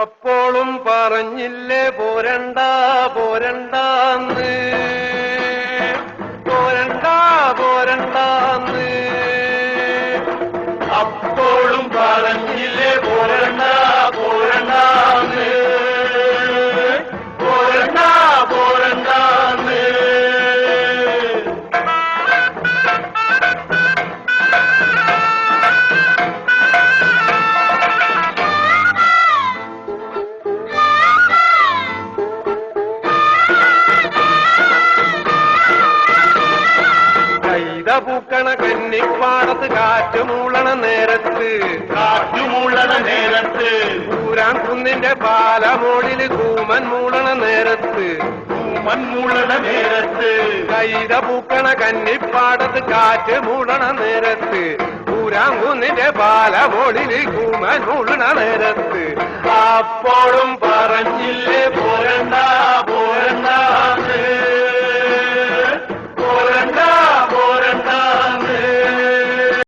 അപ്പോഴും പറഞ്ഞില്ലേ പോരണ്ട പോരണ്ടാന്ന്, പോരണ്ട പോരണ്ടാന്ന്. അപ്പോഴും പറഞ്ഞില്ലേ പോരണ്ട പോരണ്ടാന്ന്, പോരണ്ട പോരണ്ടാന്ന്. പൂക്കണ കന്നിപ്പാടത്ത് കാറ്റുമൂളണ നേരത്ത്, കാറ്റുമൂളണ നേരത്ത്, ഊരാൻ കുന്നിന്റെ പാലമോളില് കൂമൻ മൂളണ നേരത്ത്, കൂമൻ മൂളണ നേരത്ത്, കൈത പൂക്കണ കന്നിപ്പാടത്ത് കാറ്റ് മൂളണ നേരത്ത്, ഊരാൻ കുന്നിന്റെ പാലമോളില് കൂമൻ മൂളണ നേരത്ത്. അപ്പോഴും പറഞ്ഞ